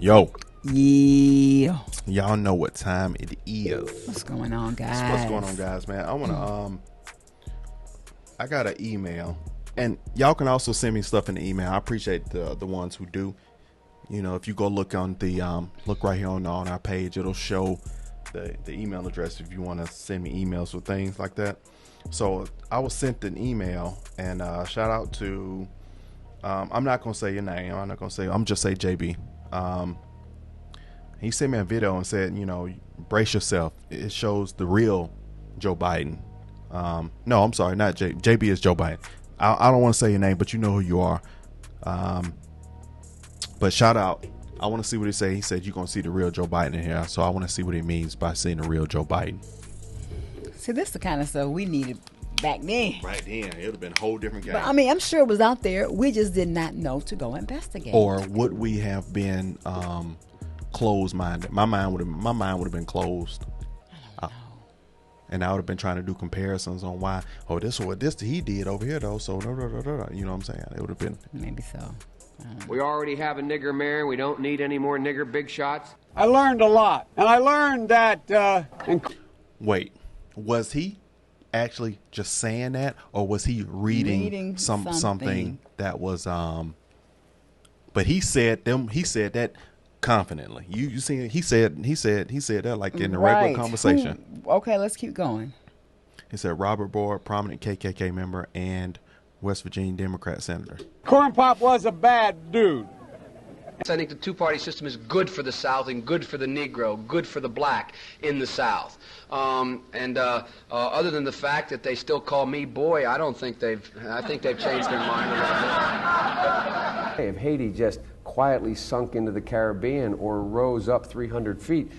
Yo. Yeah. Y'all know what time it is. What's going on, guys? What's going on, guys, man? I want to, I got an email. And y'all can also send me stuff in the email. I appreciate the ones who do. You know, if you go look on the, look right here on our page, it'll show the email address if you want to send me emails with things like that. So I was sent an email, and shout out to, I'm not going to say your name. I'm just say JB. He sent me a video and said, you know, brace yourself. It shows the real Joe Biden. No, I'm sorry, not JB is Joe Biden. I don't want to say your name, but you know who you are. But shout out. I want to see what he said. He said you're going to see the real Joe Biden in here. So I want to see what he means by seeing the real Joe Biden. See, this is the kind of stuff we needed back then. Right then. It would have been a whole different game. But, I mean, I'm sure it was out there. We just did not know to go investigate. Or would we have been closed-minded? My mind would have been closed. I don't know. And I would have been trying to do comparisons on why, oh, this is what he did over here, though. So, you know what I'm saying? It would have been. Maybe so. We already have a nigger mayor. We don't need any more nigger big shots. I learned a lot. And I learned that... Wait, was he actually just saying that? Or was he reading something that was... But he said that confidently. You see, he said that like in the regular conversation. Okay, let's keep going. He said Robert Boyd, prominent KKK member and West Virginia Democrat senator. Corn Pop was a bad dude. I think the two-party system is good for the South and good for the Negro, good for the black in the South. Other than the fact that they still call me boy, I think they've changed their mind a little bit. If Haiti just quietly sunk into the Caribbean or rose up 300 feet,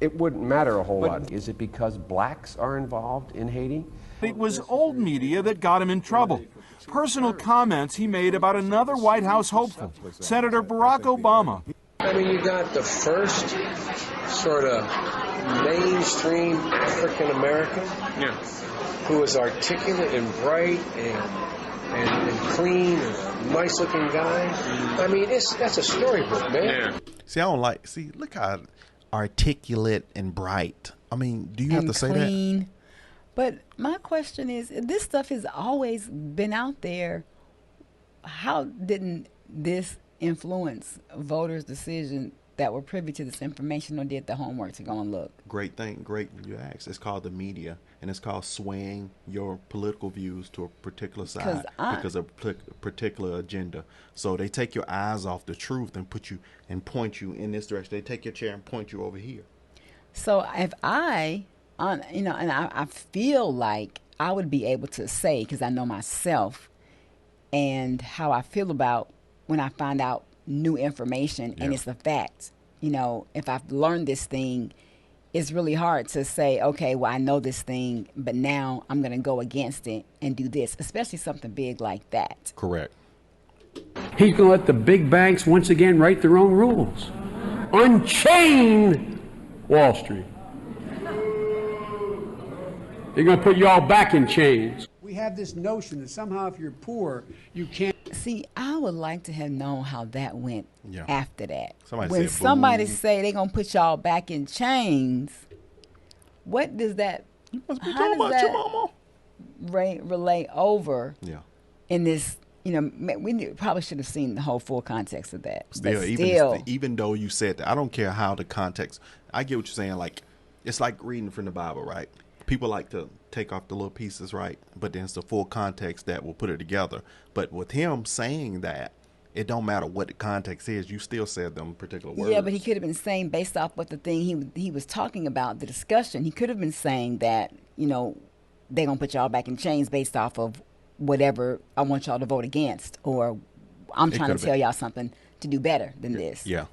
it wouldn't matter a whole lot. Is it because blacks are involved in Haiti? It was old media that got him in trouble. Personal comments he made about another White House hopeful, Senator Barack Obama. I mean, you got the first sort of mainstream African American who was articulate and bright and clean and a nice looking guy. I mean, that's a storybook, man. See, look how articulate and bright. I mean, do you have to say that? But my question is, this stuff has always been out there. How didn't this influence voters' decision that were privy to this information or did the homework to go and look? Great you asked. It's called the media, and it's called swaying your political views to a particular side because of a particular agenda. So they take your eyes off the truth and point you in this direction. They take your chair and point you over here. So if I feel like I would be able to say, because I know myself and how I feel about when I find out new information and it's a fact. You know, if I've learned this thing, it's really hard to say, okay, well, I know this thing, but now I'm going to go against it and do this, especially something big like that. Correct. He's going to let the big banks once again write their own rules. Unchain Wall Street. They're going to put you all back in chains. We have this notion that somehow if you're poor, you can't... See, I would like to have known how that went after that. When somebody say they're going to put y'all back in chains, what does that... You must be talking about your mama. Relate over in this... You know, we probably should have seen the whole full context of that. Even though you said that, I don't care how the context... I get what you're saying. Like, it's like reading from the Bible, right? People like to take off the little pieces, right? But then it's the full context that will put it together. But with him saying that, it don't matter what the context is. You still said them particular words. Yeah, but he could have been saying based off what the thing he was talking about, the discussion. He could have been saying that, you know, they're going to put y'all back in chains based off of whatever I want y'all to vote against. Or I'm trying to tell y'all something to do better than this. Yeah,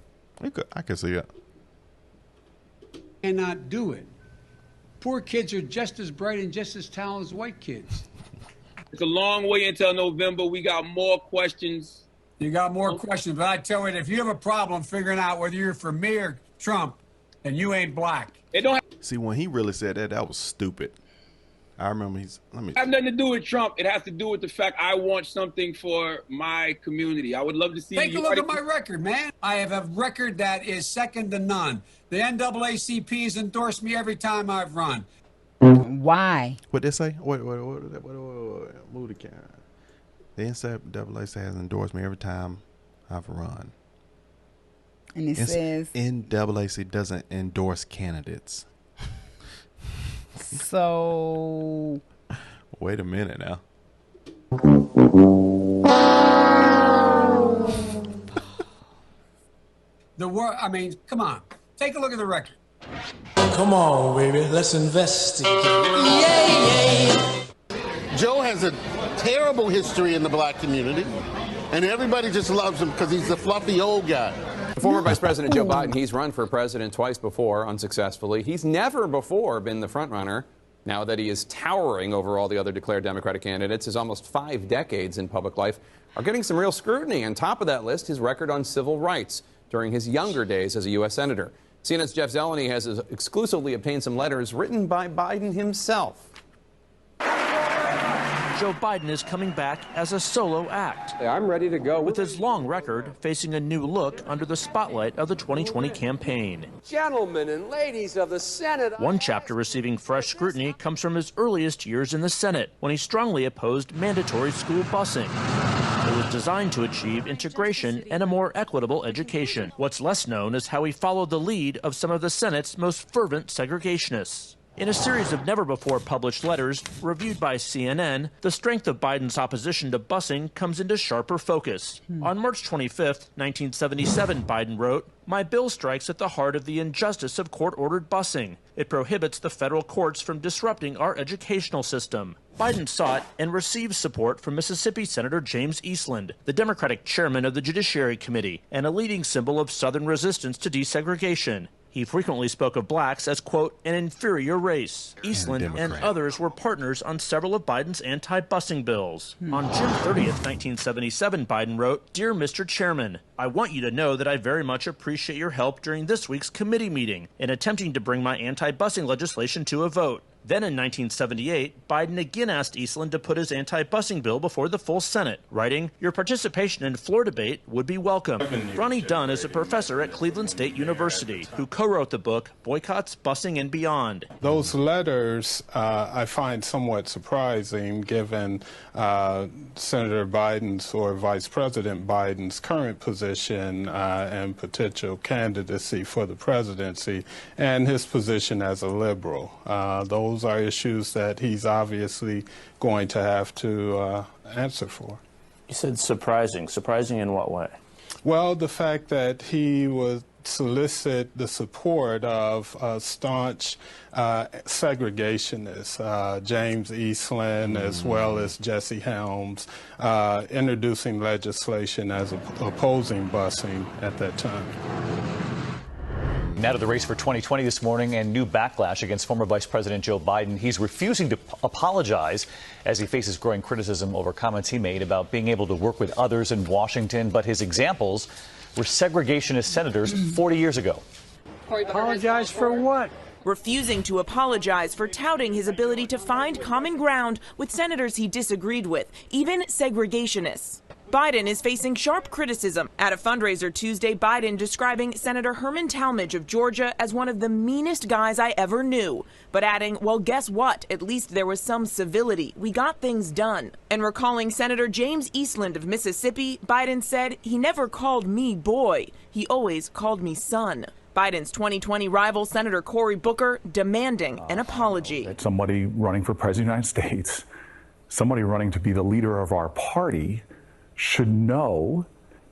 I can see that. And not do it. Poor kids are just as bright and just as talented as white kids. It's a long way until November. We got more questions. You got more questions, but I tell you, if you have a problem figuring out whether you're for me or Trump, then you ain't black. See, when he really said that, that was stupid. I remember let me. It has nothing to do with Trump. It has to do with the fact I want something for my community. I would love to see. Take a look at my record, man. I have a record that is second to none. The NAACP has endorsed me every time I've run. Why? What they say? What move the camera. The NAACP has endorsed me every time I've run. And it says NAACP doesn't endorse candidates. So wait a minute now. I mean, come on. Take a look at the record. Come on, baby. Let's investigate. Yeah. Joe has a terrible history in the black community, and everybody just loves him because he's the fluffy old guy. Former Vice President Joe Biden, he's run for president twice before, unsuccessfully. He's never before been the frontrunner. Now that he is towering over all the other declared Democratic candidates, his almost 5 decades in public life are getting some real scrutiny. On top of that list, his record on civil rights during his younger days as a U.S. Senator. CNN's Jeff Zeleny has exclusively obtained some letters written by Biden himself. Joe Biden is coming back as a solo act. I'm ready to go. With his long record facing a new look under the spotlight of the 2020 campaign. Gentlemen and ladies of the Senate. One chapter receiving fresh scrutiny comes from his earliest years in the Senate, when he strongly opposed mandatory school busing. It was designed to achieve integration and a more equitable education. What's less known is how he followed the lead of some of the Senate's most fervent segregationists. In a series of never-before-published letters reviewed by CNN, the strength of Biden's opposition to busing comes into sharper focus. On March 25, 1977, Biden wrote, "My bill strikes at the heart of the injustice of court-ordered busing. It prohibits the federal courts from disrupting our educational system." Biden sought and received support from Mississippi Senator James Eastland, the Democratic chairman of the Judiciary Committee, and a leading symbol of Southern resistance to desegregation. He frequently spoke of blacks as, quote, an inferior race. Eastland and others were partners on several of Biden's anti-busing bills. On June 30th, 1977, Biden wrote, "Dear Mr. Chairman, I want you to know that I very much appreciate your help during this week's committee meeting in attempting to bring my anti-busing legislation to a vote." Then in 1978, Biden again asked Eastland to put his anti-busing bill before the full Senate, writing, "Your participation in floor debate would be welcome." Ronnie Dunn is a professor at Cleveland State University who co-wrote the book Boycotts, Busing, and Beyond. Those letters I find somewhat surprising given Senator Biden's or Vice President Biden's current position and potential candidacy for the presidency and his position as a liberal. Those are issues that he's obviously going to have to answer for. You said surprising. Surprising in what way? Well, the fact that he would solicit the support of staunch segregationists, James Eastland as well as Jesse Helms, introducing legislation as opposing busing at that time. Now to the race for 2020 this morning and new backlash against former Vice President Joe Biden. He's refusing to apologize as he faces growing criticism over comments he made about being able to work with others in Washington. But his examples were segregationist senators 40 years ago. Apologize for what? Refusing to apologize for touting his ability to find common ground with senators he disagreed with, even segregationists. Biden is facing sharp criticism. At a fundraiser Tuesday, Biden describing Senator Herman Talmadge of Georgia as one of the meanest guys I ever knew, but adding, well, guess what? At least there was some civility. We got things done. And recalling Senator James Eastland of Mississippi, Biden said, he never called me boy. He always called me son. Biden's 2020 rival, Senator Cory Booker, demanding an apology. Somebody running for president of the United States, somebody running to be the leader of our party, should know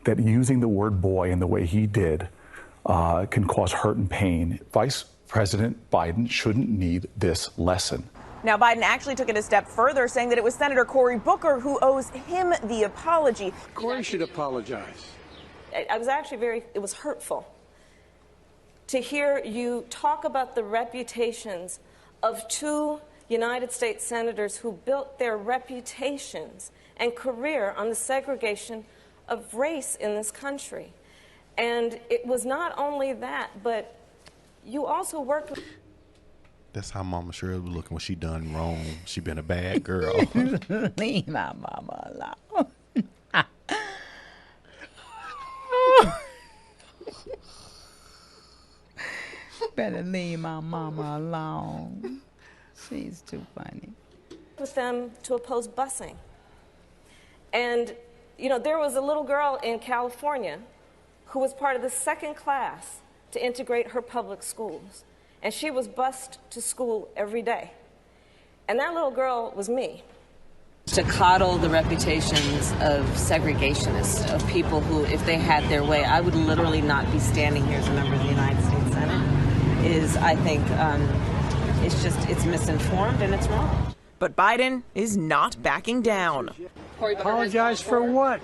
that using the word boy in the way he did can cause hurt and pain. Vice President Biden shouldn't need this lesson. Now, Biden actually took it a step further, saying that it was Senator Cory Booker who owes him the apology. Cory should apologize. It was hurtful to hear you talk about the reputations of two United States senators who built their reputations and career on the segregation of race in this country. And it was not only that, but you also worked with... That's how Mama Shirley was looking when she done wrong. She been a bad girl. Leave my mama alone. Better leave my mama alone. She's too funny. With them to oppose busing. And, you know, there was a little girl in California who was part of the second class to integrate her public schools. And she was bused to school every day. And that little girl was me. To coddle the reputations of segregationists, of people who, if they had their way, I would literally not be standing here as a member of the United States Senate, is, I think, it's misinformed and it's wrong. But Biden is not backing down. Apologize for what?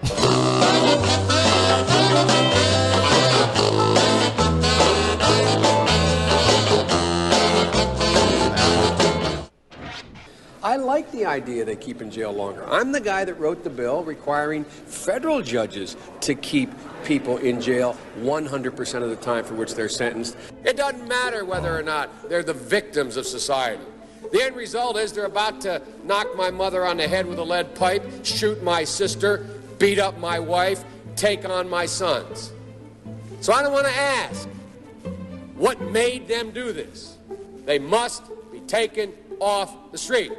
I like the idea they keep in jail longer. I'm the guy that wrote the bill requiring federal judges to keep people in jail 100% of the time for which they're sentenced. It doesn't matter whether or not they're the victims of society. The end result is they're about to knock my mother on the head with a lead pipe, shoot my sister, beat up my wife, take on my sons. So I don't want to ask, what made them do this? They must be taken off the street.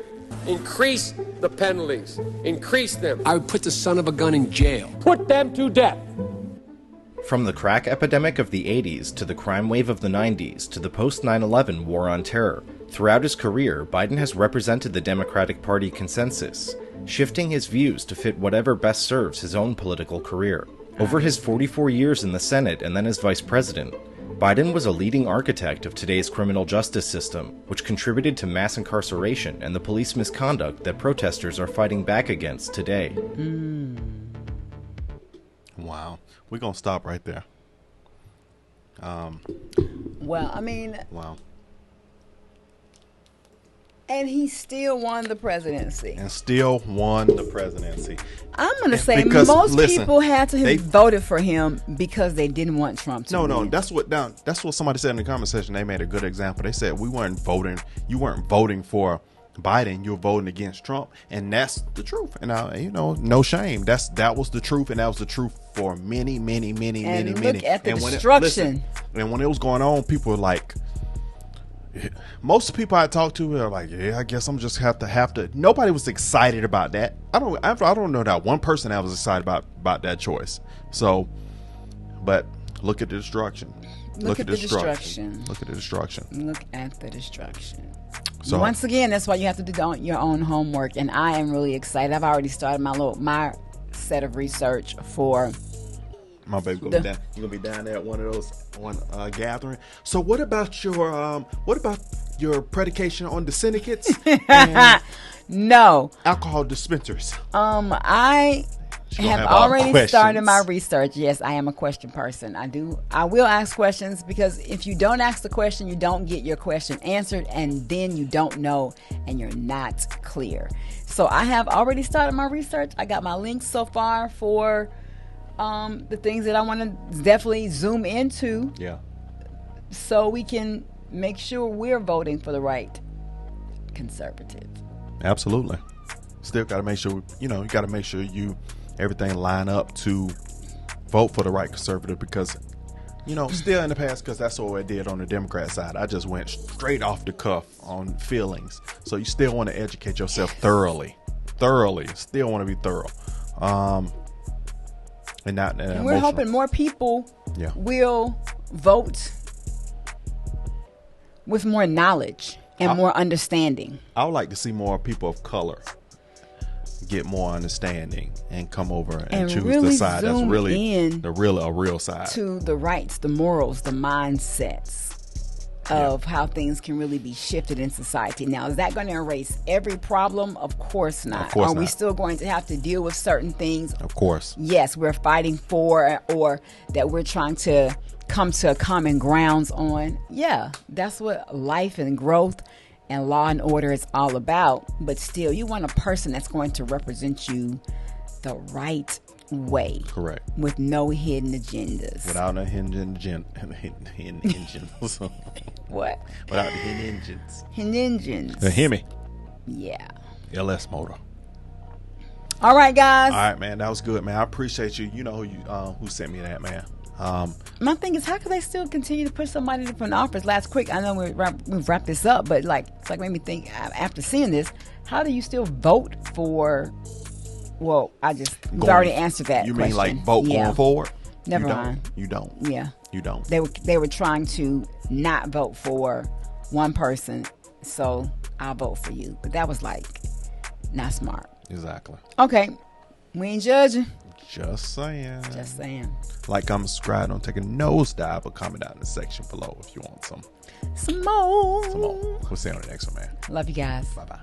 Increase the penalties. Increase them. I would put the son of a gun in jail. Put them to death. From the crack epidemic of the 80s to the crime wave of the 90s to the post-9/11 war on terror, throughout his career, Biden has represented the Democratic Party consensus, shifting his views to fit whatever best serves his own political career. Over his 44 years in the Senate and then as vice president, Biden was a leading architect of today's criminal justice system, which contributed to mass incarceration and the police misconduct that protesters are fighting back against today. Wow. We're going to stop right there. Well, I mean... Wow. And he still won the presidency. I'm going to say most people had to have voted for him because they didn't want Trump to win. No, that's what somebody said in the comment section. They made a good example. They said you weren't voting for Biden, you were voting against Trump, and that's the truth. And no shame. That was the truth, and that was the truth for many. And look at the destruction. And when it was going on, people were like, most people I talked to were like, yeah, I guess I'm just have to. Nobody was excited about that. I don't know that one person that was excited about that choice. So, but look at the destruction. Look at the destruction. Look at the destruction. Look at the destruction. So, once again, that's why you have to do your own homework, and I am really excited. I've already started my set of research for. My baby gonna be down. You gonna be down there at one gathering. So what about your predication on the syndicates? And no alcohol dispensers. I have already started my research. Yes, I am a question person. I will ask questions, because if you don't ask the question, you don't get your question answered, and then you don't know and you're not clear. So I have already started my research. I got my links so far for the things that I want to definitely zoom into. Yeah. So we can make sure we're voting for the right conservative. Absolutely. Still got to make sure, you got to make sure everything line up to vote for the right conservative, because, still in the past, because that's what I did on the Democrat side. I just went straight off the cuff on feelings. So you still want to educate yourself thoroughly. Still want to be thorough. And we're hoping more people will vote with more knowledge and more understanding. I would like to see more people of color get more understanding and come over and choose really the side that's really a real side. To the rights, the morals, the mindsets of how things can really be shifted in society. Now, is that going to erase every problem? Of course not. Of course Are not. we still going to have to deal with certain things? Of course. Yes, we're fighting for, or that we're trying to come to a common grounds on. Yeah, that's what life and growth and law and order is all about. But still, you want a person that's going to represent you the right way. Correct. With no hidden agendas. Without a hidden engines. What? Without the hidden engines. Hidden engines. The Hemi. Yeah. LS motor. All right, guys. All right, man. That was good, man. I appreciate you. You know who sent me that, man. My thing is, how could they still continue to push somebody from the office? Last quick, I know we've wrapped this up, but it's made me think, after seeing this, how do you still vote for? Well, we've already answered that. You question. mean like vote going forward? Never mind. You don't. Yeah. You don't. They were trying to not vote for one person, so I'll vote for you. But that was not smart. Exactly. Okay. We ain't judging. Just saying. Just saying. Like, comment, subscribe, don't take a nosedive, but comment down in the section below if you want some. Some more. We'll see you on the next one, man. Love you guys. Bye-bye.